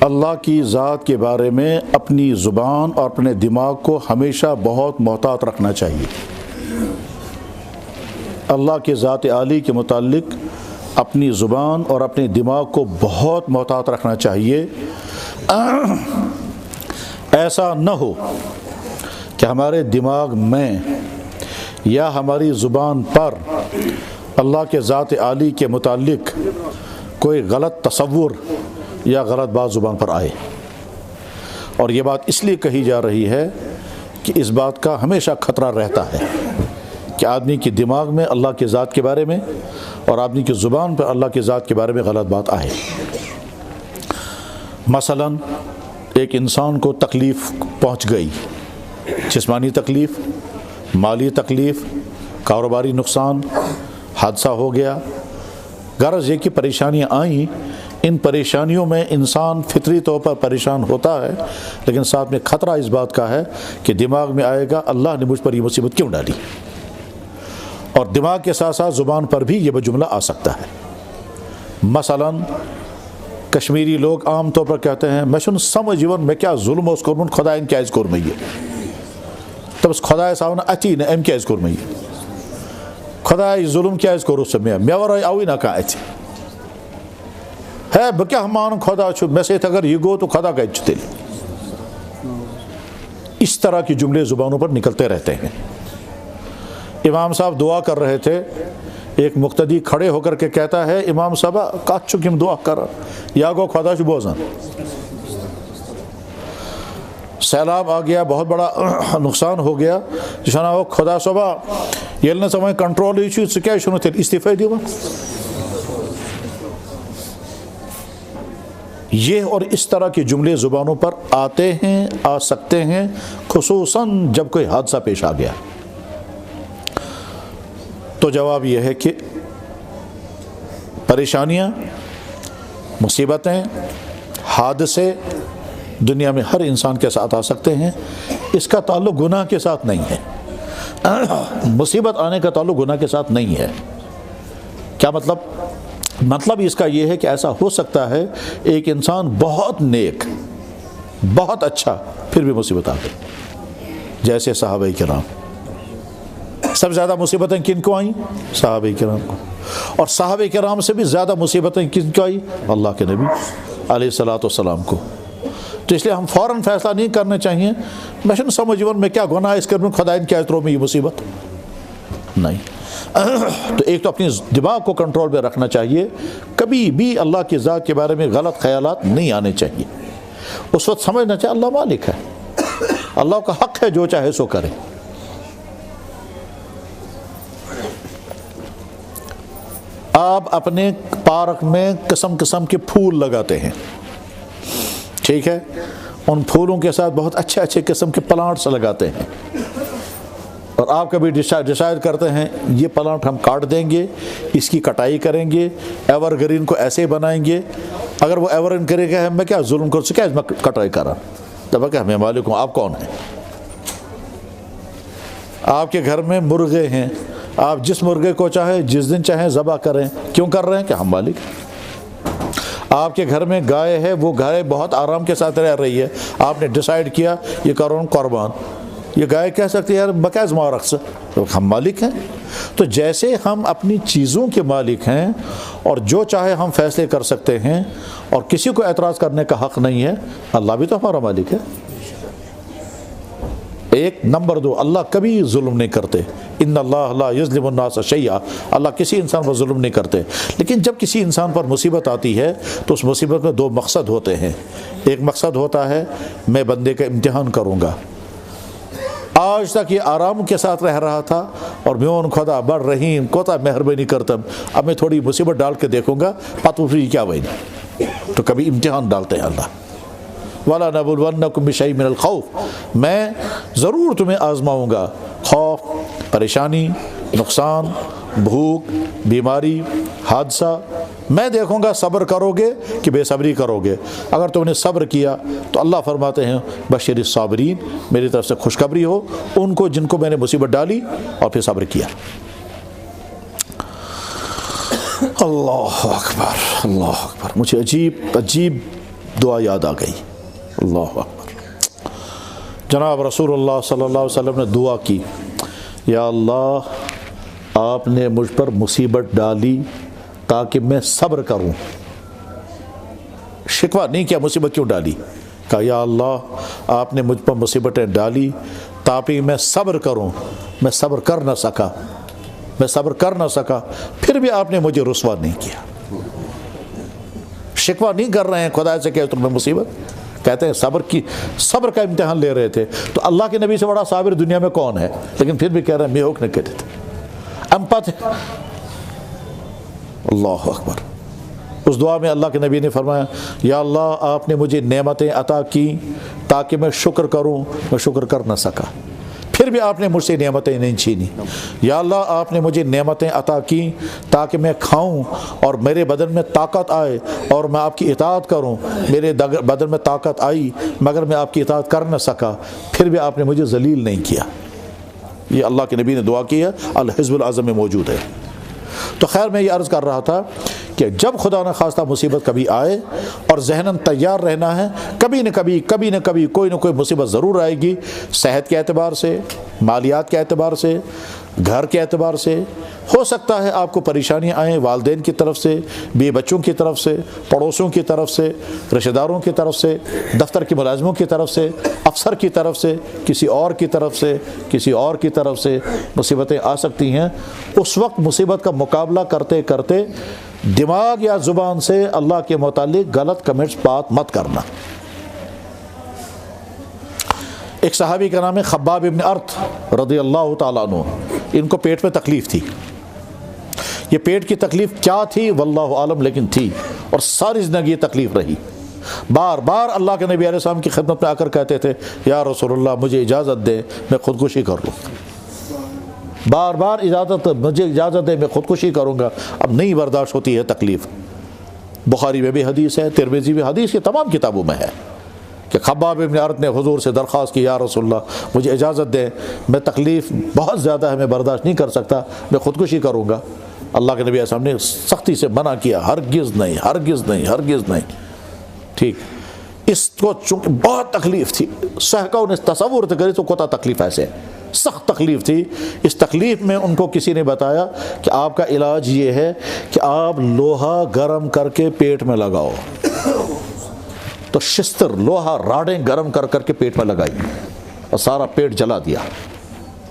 اللہ کی ذات کے بارے میں اپنی زبان اور اپنے دماغ کو ہمیشہ بہت محتاط رکھنا چاہیے۔ اللہ کے ذات عالی کے متعلق اپنی زبان اور اپنے دماغ کو بہت محتاط رکھنا چاہیے۔ ایسا نہ ہو کہ ہمارے دماغ میں یا ہماری زبان پر اللہ کے ذات عالی کے متعلق کوئی غلط تصور یا غلط بات زبان پر آئے، اور یہ بات اس لیے کہی جا رہی ہے کہ اس بات کا ہمیشہ خطرہ رہتا ہے کہ آدمی کے دماغ میں اللہ کے ذات کے بارے میں اور آدمی کی زبان پر اللہ کے ذات کے بارے میں غلط بات آئے۔ مثلا ایک انسان کو تکلیف پہنچ گئی، جسمانی تکلیف، مالی تکلیف، کاروباری نقصان، حادثہ ہو گیا، غرض یہ کہ پریشانیاں آئیں۔ ان پریشانیوں میں انسان فطری طور پر پریشان ہوتا ہے، لیکن ساتھ میں خطرہ اس بات کا ہے کہ دماغ میں آئے گا اللہ نے مجھ پر یہ مصیبت کیوں ڈالی، اور دماغ کے ساتھ ساتھ زبان پر بھی یہ جملہ آ سکتا ہے۔ مثلا کشمیری لوگ عام طور پر کہتے ہیں میں چھن سمجھون میں کیا ظلم اس کورمن خدائن کیاز کور میں یہ، دپس خدایس آو نہ اتی نہ ام کیاز کور میں یہ، خدای ظلم کیاز کورس مے ورٲے آوٕے نہ کانٛہہ اَتھِ، ہے بہٕ کیٛاہ مانہٕ خدا چھُ مےٚ سۭتۍ اگر یہ گوٚو تو خدا کتہِ چھُ تیٚلہِ۔ اس طرح کے جملے زبانوں پر نکلتے رہتے ہیں۔ امام صاحب دعا کر رہے تھے، ایک مقتدی کھڑے ہو کر کے کہتا ہے امام صاحب کت چھُکھ یِم دعا کران، یا گوٚو خدا چھُ بوزان۔ سیلاب آ گیا، بہت بڑا نقصان ہو گیا، جانا ہو خدا صبح ییٚلہِ نہٕ ژےٚ وۄنۍ کنٹرولٕے چھُے ژٕ کیٛازِ چھُنہٕ تیٚلہِ استعفے دِوان۔ یہ اور اس طرح کے جملے زبانوں پر آتے ہیں، آ سکتے ہیں، خصوصاً جب کوئی حادثہ پیش آ گیا۔ تو جواب یہ ہے کہ پریشانیاں، مصیبتیں، حادثے دنیا میں ہر انسان کے ساتھ آ سکتے ہیں، اس کا تعلق گناہ کے ساتھ نہیں ہے۔ مصیبت آنے کا تعلق گناہ کے ساتھ نہیں ہے۔ کیا مطلب اس کا یہ ہے کہ ایسا ہو سکتا ہے ایک انسان بہت نیک، بہت اچھا، پھر بھی مصیبت آ گئی، جیسے صحابہ کرام۔ سب سے زیادہ مصیبتیں کن کو آئیں؟ صحابہ کرام کو، اور صحابہ کرام سے بھی زیادہ مصیبتیں کن کو آئیں؟ اللہ کے نبی علیہ الصلوۃ والسلام کو۔ تو اس لیے ہم فوراً فیصلہ نہیں کرنا چاہیے میں چھُنہٕ سمجھون میں کیا گناہ اس کروں خدائن کیا ترو میں یہ مصیبت، نہیں۔ تو ایک تو اپنی دماغ کو کنٹرول میں رکھنا چاہیے، کبھی بھی اللہ کی ذات کے بارے میں غلط خیالات نہیں آنے چاہیے۔ اس وقت سمجھنا چاہیے اللہ مالک ہے، اللہ کا حق ہے جو چاہے سو کرے۔ آپ اپنے پارک میں قسم قسم کے پھول لگاتے ہیں، ٹھیک ہے، ان پھولوں کے ساتھ بہت اچھے اچھے قسم کے پلانٹس لگاتے ہیں، اور آپ کبھی ڈیسائیڈ کرتے ہیں یہ پلانٹ ہم کاٹ دیں گے، اس کی کٹائی کریں گے، ایور گرین کو ایسے بنائیں گے۔ اگر وہ ایور گرین کرے گا میں کیا ظلم کر سکے، میں کٹائی کرا تب کہ میں مالک ہوں، آپ کون ہیں؟ آپ کے گھر میں مرغے ہیں، آپ جس مرغے کو چاہے جس دن چاہیں ذبح کریں، کیوں کر رہے ہیں؟ کہ ہم مالک۔ آپ کے گھر میں گائے ہے، وہ گائے بہت آرام کے ساتھ رہ رہی ہے، آپ نے ڈیسائیڈ کیا یہ کروں قربان، یہ گائے کہہ سکتی ہے یار بکیز مارکس، تو ہم مالک ہیں۔ تو جیسے ہم اپنی چیزوں کے مالک ہیں اور جو چاہے ہم فیصلے کر سکتے ہیں اور کسی کو اعتراض کرنے کا حق نہیں ہے، اللہ بھی تو ہمارا مالک ہے۔ ایک نمبر دو، اللہ کبھی ظلم نہیں کرتے، ان اللہ لا یظلم الناس شیئا، اللہ کسی انسان پر ظلم نہیں کرتے۔ لیکن جب کسی انسان پر مصیبت آتی ہے تو اس مصیبت میں دو مقصد ہوتے ہیں۔ ایک مقصد ہوتا ہے میں بندے کا امتحان کروں گا، آج تک یہ آرام کے ساتھ رہ رہا تھا اور میون خدا بڑ رحیم کوتا مہربانی کرتا، اب میں تھوڑی مصیبت ڈال کے دیکھوں گا پتہ پھر کیا بنے۔ تو کبھی امتحان ڈالتے ہیں اللہ، وَلَا نَبْلُوَنَّكُمْ بِشَيْءٍ مِّنَ الْخَوْفِ، میں ضرور تمہیں آزماؤں گا، خوف، پریشانی، نقصان، بھوک، بیماری، حادثہ، میں دیکھوں گا صبر کرو گے کہ بے صبری کرو گے۔ اگر تم نے صبر کیا تو اللہ فرماتے ہیں بشر الصابرین، میری طرف سے خوشخبری ہو ان کو جن کو میں نے مصیبت ڈالی اور پھر صبر کیا۔ اللہ اکبر، اللہ اکبر۔ مجھے عجیب دعا یاد آ گئی. اللہ اکبر. جناب رسول اللہ صلی اللہ علیہ وسلم نے دعا کی, یا اللہ آپ نے مجھ پر مصیبت ڈالی تاکہ میں صبر کروں. شکوہ نہیں کیا مصیبت کیوں ڈالی, کہا یا اللہ آپ نے مجھ پر مصیبتیں ڈالی تاکہ میں صبر کروں. میں صبر کر نہ سکا, میں صبر کر نہ سکا, پھر بھی آپ نے مجھے رسوا نہیں کیا. شکوہ نہیں کر رہے ہیں خدا سے کہ تمہیں مصیبت, کہتے ہیں صبر کا امتحان لے رہے تھے. تو اللہ کے نبی سے بڑا صابر دنیا میں کون ہے, لیکن پھر بھی کہہ رہے ہیں میوک نے کہتے تھے امپت. اللہ اکبر. اس دعا میں اللہ کے نبی نے فرمایا یا اللہ آپ نے مجھے نعمتیں عطا کی تاکہ میں شکر کروں, میں شکر کر نہ سکا, پھر بھی آپ نے مجھ سے نعمتیں نہیں چھینی. یا اللہ آپ نے مجھے نعمتیں عطا کی تاکہ میں کھاؤں اور میرے بدن میں طاقت آئے اور میں آپ کی اطاعت کروں. میرے بدن میں طاقت آئی مگر میں آپ کی اطاعت کر نہ سکا, پھر بھی آپ نے مجھے ذلیل نہیں کیا. یہ اللہ کے نبی نے دعا کی ہے, الحزب العظم میں موجود ہے. تو خیر میں یہ عرض کر رہا تھا کہ جب خدا نہ خواستہ مصیبت کبھی آئے اور ذہناً تیار رہنا ہے, کبھی نہ کبھی کوئی نہ کوئی مصیبت ضرور آئے گی. صحت کے اعتبار سے, مالیات کے اعتبار سے, گھر کے اعتبار سے. ہو سکتا ہے آپ کو پریشانیاں آئیں والدین کی طرف سے, بیوی بچوں کی طرف سے, پڑوسیوں کی طرف سے, رشتہ داروں کی طرف سے, دفتر کے ملازموں کی طرف سے, افسر کی طرف سے, کسی اور کی طرف سے, کسی اور کی طرف سے مصیبتیں آ سکتی ہیں. اس وقت مصیبت کا مقابلہ کرتے کرتے دماغ یا زبان سے اللہ کے متعلق غلط کمنٹس بات مت کرنا. ایک صحابی کا نام ہے خباب ابن ارت رضی اللہ تعالیٰ عنہ. ان کو پیٹ میں تکلیف تھی. یہ پیٹ کی تکلیف کیا تھی واللہ عالم, لیکن تھی, اور ساری زندگی یہ تکلیف رہی. بار بار اللہ کے نبی علیہ السلام کی خدمت میں آ کر کہتے تھے یا رسول اللہ مجھے اجازت دے میں خودکشی کر لوں. بار بار مجھے اجازت دے میں خودکشی کروں گا, اب نہیں برداشت ہوتی ہے تکلیف. بخاری میں بھی حدیث ہے, ترمذی میں حدیث کی تمام کتابوں میں ہے کہ خباب ابن ارت نے حضور سے درخواست کی یا رسول اللہ مجھے اجازت دیں, میں تکلیف بہت زیادہ ہے, میں برداشت نہیں کر سکتا, میں خودکشی کروں گا. اللہ کے نبی صلی اللہ علیہ وسلم نے سختی سے منع کیا, ہرگز نہیں, ہرگز نہیں, ہرگز نہیں. ٹھیک, اس کو چونکہ بہت تکلیف تھی, صحابہ نے تصور کری تو کوتا تکلیف ایسے سخت تکلیف تھی. اس تکلیف میں ان کو کسی نے بتایا کہ آپ کا علاج یہ ہے کہ آپ لوہا گرم کر کے پیٹ میں لگاؤ. تو شستر لوہا راڑیں گرم کر کر کے پیٹ میں لگائی اور سارا پیٹ جلا دیا,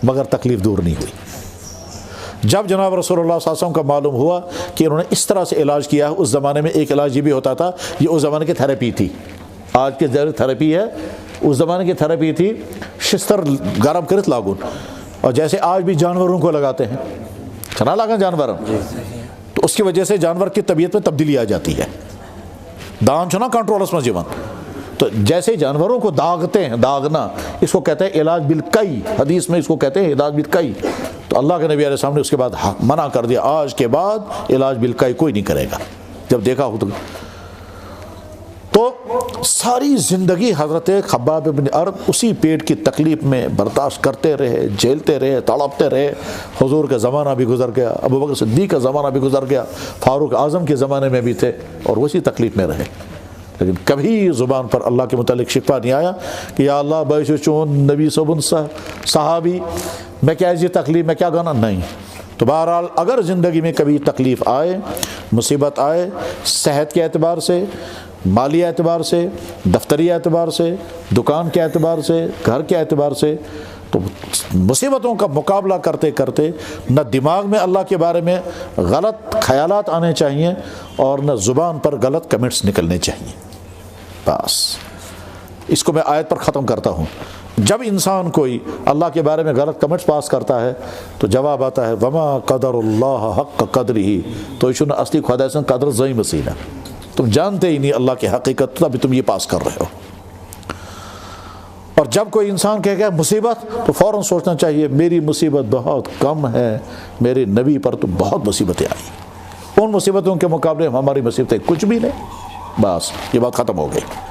مگر تکلیف دور نہیں ہوئی. جب جناب رسول اللہ صلی اللہ علیہ وسلم کا معلوم ہوا کہ انہوں نے اس طرح سے علاج کیا ہے, اس زمانے میں ایک علاج یہ بھی ہوتا تھا, یہ اس زمانے کی تھراپی تھی, آج کے تھراپی ہے, اس زمانے کی تھراپی تھی شستر گرم کرت لاگون. اور جیسے آج بھی جانوروں کو لگاتے ہیں, چھنا لاگا جانور, تو اس کی وجہ سے جانور کی طبیعت میں تبدیلی آ جاتی ہے. دان چھنا کنٹرولس میں جیون, تو جیسے جانوروں کو داغتے ہیں, داغنا اس کو کہتے ہیں علاج بالکئی, حدیث میں اس کو کہتے ہیں علاج بالکئی. تو اللہ کے نبی علیہ السلام نے اس کے بعد منع کر دیا, آج کے بعد علاج بالکئی کوئی نہیں کرے گا. جب دیکھا ہو تو ساری زندگی حضرت خباب بن ارت اسی پیٹ کی تکلیف میں برداشت کرتے رہے, جھیلتے رہے, تڑپتے رہے. حضور کا زمانہ بھی گزر گیا, ابو بکر صدیق کا زمانہ بھی گزر گیا, فاروق اعظم کے زمانے میں بھی تھے, اور وہی تکلیف میں رہے. لیکن کبھی زبان پر اللہ کے متعلق شکوہ نہیں آیا کہ یا اللہ باعث چون نبی صبن صحابی میں کیا یہ تکلیف میں کیا گانا, نہیں. تو بہرحال اگر زندگی میں کبھی تکلیف آئے, مصیبت آئے, صحت کے اعتبار سے, مالی اعتبار سے, دفتری اعتبار سے, دکان کے اعتبار سے, گھر کے اعتبار سے, تو مصیبتوں کا مقابلہ کرتے کرتے نہ دماغ میں اللہ کے بارے میں غلط خیالات آنے چاہیے اور نہ زبان پر غلط کمنٹس نکلنے چاہیے. بس اس کو میں آیت پر ختم کرتا ہوں. جب انسان کوئی اللہ کے بارے میں غلط کمنٹس پاس کرتا ہے تو جواب آتا ہے وما قدر اللہ حق قدرہ, تو یہ اصلی خدا سے قدر زئی مسینہ, تم جانتے ہی نہیں اللہ کی حقیقت, تبھی تم یہ پاس کر رہے ہو. اور جب کوئی انسان کہے گا مصیبت تو فوراً سوچنا چاہیے میری مصیبت بہت کم ہے, میرے نبی پر تو بہت مصیبتیں آئی, ان مصیبتوں کے مقابلے ہماری مصیبتیں کچھ بھی نہیں. بس یہ بات ختم ہو گئی.